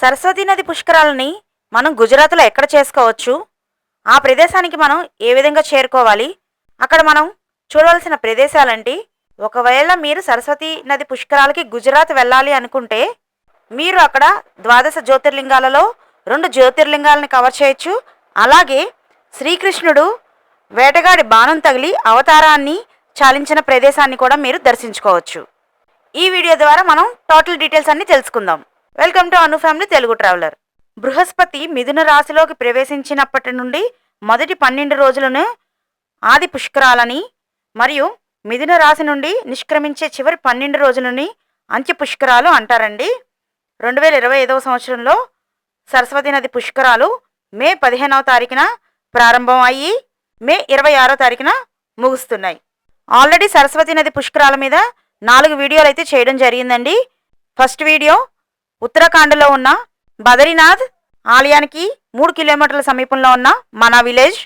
సరస్వతీ నది పుష్కరాలని మనం గుజరాత్లో ఎక్కడ చేసుకోవచ్చు? ఆ ప్రదేశానికి మనం ఏ విధంగా చేరుకోవాలి? అక్కడ మనం చూడవలసిన ప్రదేశాలేంటి? ఒకవేళ మీరు సరస్వతీ నది పుష్కరాలకి గుజరాత్ వెళ్ళాలి అనుకుంటే, మీరు అక్కడ ద్వాదశ జ్యోతిర్లింగాలలో 2 జ్యోతిర్లింగాలని కవర్ చేయొచ్చు. అలాగే శ్రీకృష్ణుడు వేటగాడి బాణం తగిలి అవతారాన్ని చాలించిన ప్రదేశాన్ని కూడా మీరు దర్శించుకోవచ్చు. ఈ వీడియో ద్వారా మనం టోటల్ డీటెయిల్స్ అన్ని తెలుసుకుందాం. Welcome to Anu family Telugu traveller. Brihaspati మిథున రాశిలోకి ప్రవేశించినప్పటి నుండి మొదటి 12 రోజులను ఆది పుష్కరాలని, మరియు మిథున రాశి నుండి నిష్క్రమించే చివరి 12 రోజులని అంత్య పుష్కరాలు అంటారండి. 2025వ సంవత్సరంలో సరస్వతీ నది పుష్కరాలు మే 15వ తారీఖున ప్రారంభం అయ్యి మే 26వ తారీఖున ముగుస్తున్నాయి. ఆల్రెడీ సరస్వతీ నది పుష్కరాల మీద 4 వీడియోలు అయితే చేయడం జరిగిందండి. ఫస్ట్ వీడియో ఉత్తరాఖండ్లో ఉన్న బదరీనాథ్ ఆలయానికి 3 కిలోమీటర్ల సమీపంలో ఉన్న మనా విలేజ్.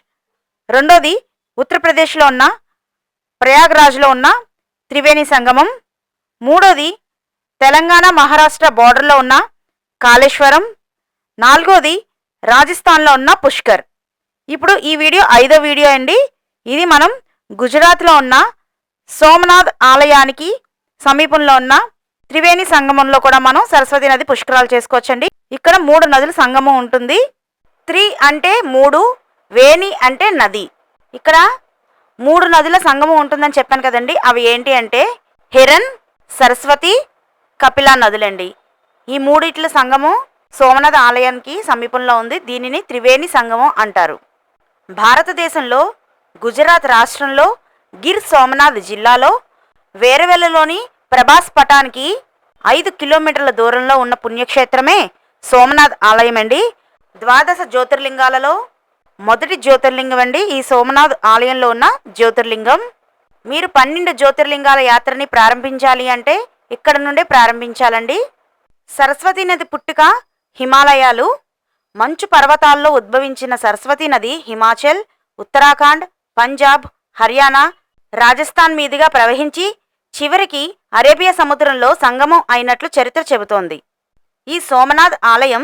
రెండోది ఉత్తరప్రదేశ్లో ఉన్న ప్రయాగ్రాజ్లో ఉన్న త్రివేణి సంగమం. మూడోది తెలంగాణ మహారాష్ట్ర బార్డర్లో ఉన్న కాళేశ్వరం. నాలుగోది రాజస్థాన్లో ఉన్న పుష్కర్. ఇప్పుడు ఈ వీడియో 5వ వీడియో అండి. ఇది మనం గుజరాత్లో ఉన్న సోమనాథ్ ఆలయానికి సమీపంలో ఉన్న త్రివేణి సంగమంలో కూడా మనం సరస్వతీ నది పుష్కరాలు చేసుకోవచ్చండి. ఇక్కడ 3 నదుల సంగమం ఉంటుంది. త్రి అంటే 3, వేణి అంటే నది. ఇక్కడ 3 నదుల సంగమం ఉంటుందని చెప్పాను కదండి. అవి ఏంటి అంటే హిరన్, సరస్వతి, కపిలా నదులండి. ఈ మూడిట్ల సంగమం సోమనాథ్ ఆలయానికి సమీపంలో ఉంది. దీనిని త్రివేణి సంగమం అంటారు. భారతదేశంలో గుజరాత్ రాష్ట్రంలో గిర్ సోమనాథ్ జిల్లాలో వేరవెల్లలోని ప్రభాస్ పటానికి 5 కిలోమీటర్ల దూరంలో ఉన్న పుణ్యక్షేత్రమే సోమనాథ్ ఆలయం అండి. ద్వాదశ జ్యోతిర్లింగాలలో మొదటి జ్యోతిర్లింగం అండి ఈ సోమనాథ్ ఆలయంలో ఉన్న జ్యోతిర్లింగం. మీరు 12 జ్యోతిర్లింగాల యాత్రని ప్రారంభించాలి అంటే ఇక్కడ నుండే ప్రారంభించాలండి. సరస్వతీ నది పుట్టుక హిమాలయాలు. మంచు పర్వతాల్లో ఉద్భవించిన సరస్వతీ నది హిమాచల్, ఉత్తరాఖండ్, పంజాబ్, హర్యానా, రాజస్థాన్ మీదుగా ప్రవహించి చివరికి అరేబియా సముద్రంలో సంగమం అయినట్లు చరిత్ర చెబుతోంది. ఈ సోమనాథ్ ఆలయం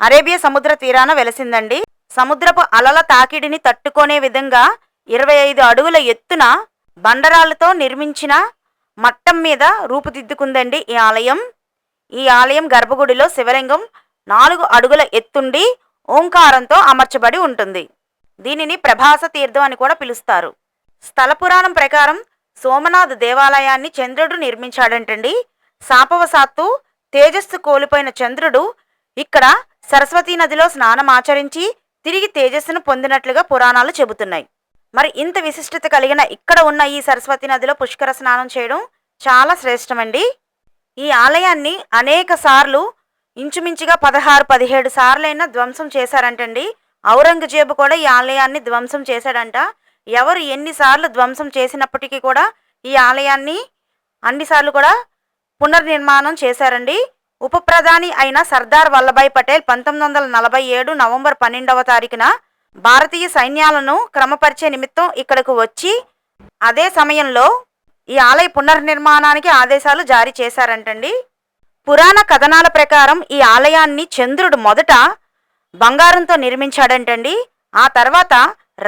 అరేబియా సముద్ర తీరాన వెలసిందండి. సముద్రపు అలల తాకిడిని తట్టుకునే విధంగా 25 అడుగుల ఎత్తున బండరాళ్లతో నిర్మించిన మట్టం మీద రూపుదిద్దుకుందండి ఈ ఆలయం. ఈ ఆలయం గర్భగుడిలో శివలింగం 4 అడుగుల ఎత్తుండి ఓంకారంతో అమర్చబడి ఉంటుంది. దీనిని ప్రభాస తీర్థం అని కూడా పిలుస్తారు. స్థల పురాణం ప్రకారం సోమనాథ్ దేవాలయాన్ని చంద్రుడు నిర్మించాడంటండి. శాపవశాత్తు తేజస్సు కోల్పోయిన చంద్రుడు ఇక్కడ సరస్వతీ నదిలో స్నానం ఆచరించి తిరిగి తేజస్సును పొందినట్లుగా పురాణాలు చెబుతున్నాయి. మరి ఇంత విశిష్టత కలిగిన ఇక్కడ ఉన్న ఈ సరస్వతీ నదిలో పుష్కర స్నానం చేయడం చాలా శ్రేష్టమండి. ఈ ఆలయాన్ని అనేక సార్లు ఇంచుమించుగా 16-17 సార్లైనా ధ్వంసం చేశారంటండి. ఔరంగజేబు కూడా ఈ ఆలయాన్ని ధ్వంసం చేశాడంట. ఎవరు ఎన్నిసార్లు ధ్వంసం చేసినప్పటికీ కూడా ఈ ఆలయాన్ని అన్నిసార్లు కూడా పునర్నిర్మాణం చేశారండి. ఉప ప్రధాని అయిన సర్దార్ వల్లభాయ్ పటేల్ 1947 నవంబర్ 12వ తారీఖున భారతీయ సైన్యాలను క్రమపరిచే నిమిత్తం ఇక్కడకు వచ్చి అదే సమయంలో ఈ ఆలయ పునర్నిర్మాణానికి ఆదేశాలు జారీ చేశారంటండి. పురాణ కథనాల ప్రకారం ఈ ఆలయాన్ని చంద్రుడు మొదట బంగారంతో నిర్మించాడంటండి. ఆ తర్వాత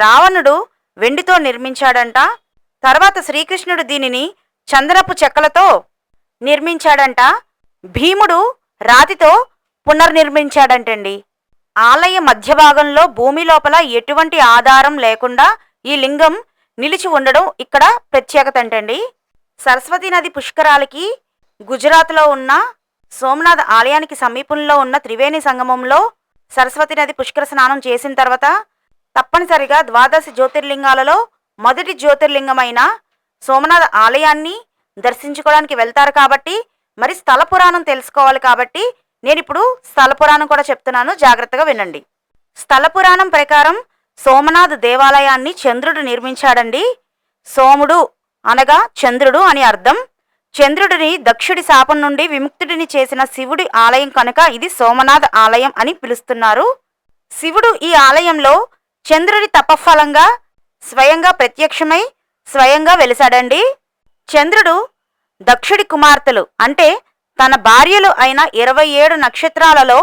రావణుడు వెండితో నిర్మించాడంట. తర్వాత శ్రీకృష్ణుడు దీనిని చందనపు చెక్కలతో నిర్మించాడంట. భీముడు రాతితో పునర్నిర్మించాడంటండి. ఆలయ మధ్య భాగంలో భూమి లోపల ఎటువంటి ఆధారం లేకుండా ఈ లింగం నిలిచి ఉండడం ఇక్కడ ప్రత్యేకత అంటండి. సరస్వతీ నది పుష్కరాలకి గుజరాత్లో ఉన్న సోమనాథ్ ఆలయానికి సమీపంలో ఉన్న త్రివేణి సంగమంలో సరస్వతీ నది పుష్కర స్నానం చేసిన తర్వాత తప్పనిసరిగా ద్వాదశ జ్యోతిర్లింగాలలో మొదటి జ్యోతిర్లింగమైన సోమనాథ్ ఆలయాన్ని దర్శించుకోవడానికి వెళ్తారు. కాబట్టి మరి స్థల పురాణం తెలుసుకోవాలి. కాబట్టి నేను ఇప్పుడు స్థల పురాణం కూడా చెప్తున్నాను, జాగ్రత్తగా వినండి. స్థల పురాణం ప్రకారం సోమనాథ్ దేవాలయాన్ని చంద్రుడు నిర్మించాడండి. సోముడు అనగా చంద్రుడు అని అర్థం. చంద్రుడిని దక్షుడి శాపం నుండి విముక్తుడిని చేసిన శివుడి ఆలయం కనుక ఇది సోమనాథ్ ఆలయం అని పిలుస్తున్నారు. శివుడు ఈ ఆలయంలో చంద్రుడి తపఫలంగా స్వయంగా ప్రత్యక్షమై స్వయంగా వెలిశాడండి. చంద్రుడు దక్షుడి కుమార్తెలు అంటే తన భార్యలు అయిన 27 నక్షత్రాలలో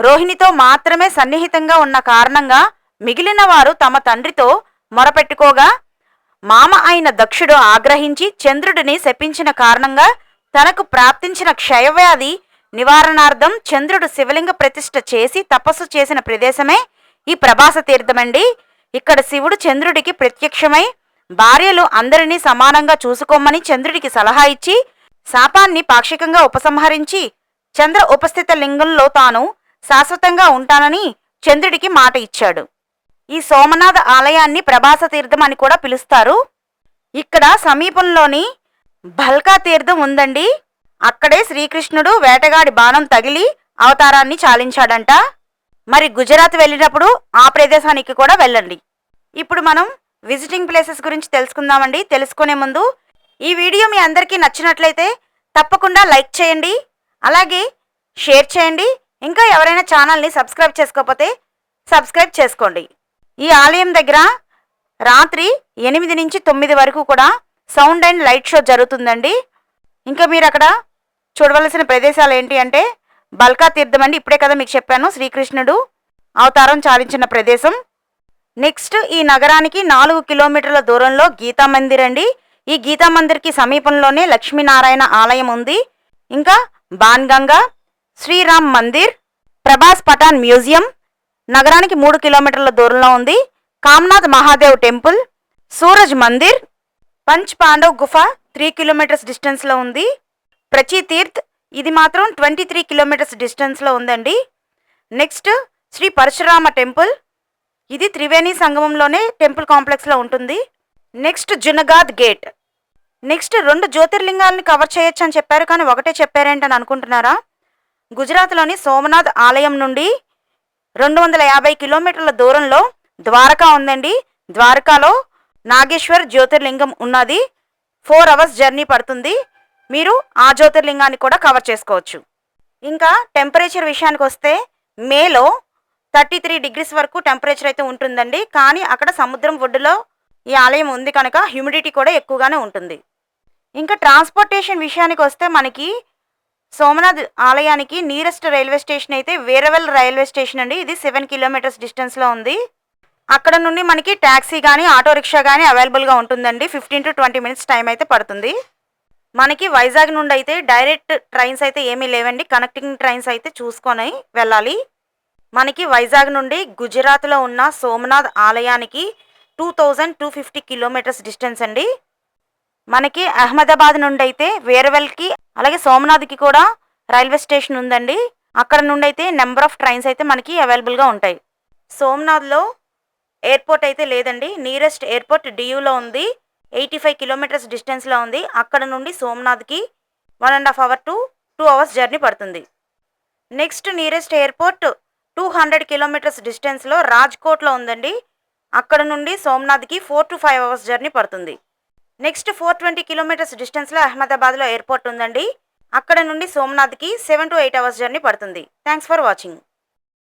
రోహిణితో మాత్రమే సన్నిహితంగా ఉన్న కారణంగా మిగిలిన వారు తమ తండ్రితో మొరపెట్టుకోగా మామ అయిన దక్షుడు ఆగ్రహించి చంద్రుడిని శపించిన కారణంగా తనకు ప్రాప్తించిన క్షయవ్యాధి నివారణార్థం చంద్రుడు శివలింగ ప్రతిష్ఠ చేసి తపస్సు చేసిన ప్రదేశమే ఈ ప్రభాస తీర్థమండి. ఇక్కడ శివుడు చంద్రుడికి ప్రత్యక్షమై భార్యలు అందరినీ సమానంగా చూసుకోమని చంద్రుడికి సలహా ఇచ్చి శాపాన్ని పాక్షికంగా ఉపసంహరించి చంద్ర ఉపస్థిత లింగంలో తాను శాశ్వతంగా ఉంటానని చంద్రుడికి మాట ఇచ్చాడు. ఈ సోమనాథ ఆలయాన్ని ప్రభాస తీర్థం అని కూడా పిలుస్తారు. ఇక్కడ సమీపంలోని భల్కా తీర్థం ఉందండి. అక్కడే శ్రీకృష్ణుడు వేటగాడి బాణం తగిలి అవతారాన్ని చాలించాడంట. మరి గుజరాత్ వెళ్ళినప్పుడు ఆ ప్రదేశానికి కూడా వెళ్ళండి. ఇప్పుడు మనం విజిటింగ్ ప్లేసెస్ గురించి తెలుసుకుందామండి. తెలుసుకునే ముందు ఈ వీడియో మీ అందరికీ నచ్చినట్లయితే తప్పకుండా లైక్ చేయండి, అలాగే షేర్ చేయండి. ఇంకా ఎవరైనా ఛానల్ని సబ్స్క్రైబ్ చేసుకోకపోతే సబ్స్క్రైబ్ చేసుకోండి. ఈ ఆలయం దగ్గర రాత్రి 8 నుంచి 9 వరకు కూడా సౌండ్ అండ్ లైట్ షో జరుగుతుందండి. ఇంకా మీరు అక్కడ చూడవలసిన ప్రదేశాలు ఏంటి అంటే బల్కా తీర్థం అండి. ఇప్పుడే కదా మీకు చెప్పాను శ్రీకృష్ణుడు అవతారం చాలించిన ప్రదేశం. నెక్స్ట్ ఈ నగరానికి 4 కిలోమీటర్ల దూరంలో గీతా మందిర్ అండి. ఈ గీతా మందిర్కి సమీపంలోనే లక్ష్మీనారాయణ ఆలయం ఉంది. ఇంకా బాన్గంగా, శ్రీరామ్ మందిర్, ప్రభాస్ పఠాన్ మ్యూజియం నగరానికి 3 కిలోమీటర్ల దూరంలో ఉంది. కామ్నాథ్ మహాదేవ్ టెంపుల్, సూరజ్ మందిర్, పంచ్ పాండవ్ గుఫ 3 కిలోమీటర్స్ డిస్టెన్స్లో ఉంది. ప్రచి తీర్థ్ ఇది మాత్రం 23 కిలోమీటర్స్ డిస్టెన్స్లో ఉందండి. నెక్స్ట్ శ్రీ పరశురామ టెంపుల్, ఇది త్రివేణి సంగమంలోనే టెంపుల్ కాంప్లెక్స్లో ఉంటుంది. Next Junagadh gate. నెక్స్ట్ 2 జ్యోతిర్లింగాలను కవర్ చేయొచ్చు అని చెప్పారు, కానీ ఒకటే చెప్పారేంటని అనుకుంటున్నారా? గుజరాత్లోని సోమనాథ్ ఆలయం నుండి 250 కిలోమీటర్ల దూరంలో ద్వారకా ఉందండి. ద్వారకాలో నాగేశ్వర్ జ్యోతిర్లింగం ఉన్నది. 4 అవర్స్ జర్నీ పడుతుంది. మీరు ఆ జ్యోతిర్లింగాన్ని కూడా కవర్ చేసుకోవచ్చు. ఇంకా టెంపరేచర్ విషయానికి వస్తే మేలో 33 డిగ్రీస్ వరకు టెంపరేచర్ అయితే ఉంటుందండి. కానీ అక్కడ సముద్రం ఒడ్డులో ఈ ఆలయం ఉంది కనుక హ్యూమిడిటీ కూడా ఎక్కువగానే ఉంటుంది. ఇంకా ట్రాన్స్పోర్టేషన్ విషయానికి వస్తే మనకి సోమనాథ్ ఆలయానికి నియరెస్ట్ రైల్వే స్టేషన్ అయితే వేరవల్ రైల్వే స్టేషన్ అండి. ఇది 7 కిలోమీటర్స్ డిస్టెన్స్లో ఉంది. అక్కడ నుండి మనకి ట్యాక్సీ కానీ ఆటో రిక్షా కానీ అవైలబుల్గా ఉంటుందండి. 15 to 20 మినిట్స్ టైం అయితే పడుతుంది. మనకి వైజాగ్ నుండి అయితే డైరెక్ట్ ట్రైన్స్ అయితే ఏమీ లేవండి. కనెక్టింగ్ ట్రైన్స్ అయితే చూసుకొని వెళ్ళాలి. మనకి వైజాగ్ నుండి గుజరాత్లో ఉన్న సోమనాథ్ ఆలయానికి 2250 కిలోమీటర్స్ డిస్టెన్స్ అండి. మనకి అహ్మదాబాద్ నుండి అయితే వేరవెల్కి అలాగే సోమనాథ్కి కూడా రైల్వే స్టేషన్ ఉందండి. అక్కడ నుండి అయితే నెంబర్ ఆఫ్ ట్రైన్స్ అయితే మనకి అవైలబుల్గా ఉంటాయి. సోమనాథ్లో ఎయిర్పోర్ట్ అయితే లేదండి. నియరెస్ట్ ఎయిర్పోర్ట్ డియూలో ఉంది. 85 కిలోమీటర్స్ డిస్టెన్స్లో ఉంది. అక్కడ నుండి సోమనాథ్కి 1.5 అవర్ to 2 అవర్స్ జర్నీ పడుతుంది. నెక్స్ట్ నియరెస్ట్ ఎయిర్పోర్ట్ 200 కిలోమీటర్స్ డిస్టెన్స్లో రాజ్కోట్లో ఉందండి. అక్కడ నుండి సోమనాథ్కి 4 to 5 అవర్స్ జర్నీ పడుతుంది. నెక్స్ట్ 420 కిలోమీటర్స్ డిస్టెన్స్లో అహ్మదాబాద్లో ఎయిర్పోర్ట్ ఉందండి. అక్కడ నుండి సోమనాథ్కి 7 to 8 అవర్స్ జర్నీ పడుతుంది. Thanks for watching.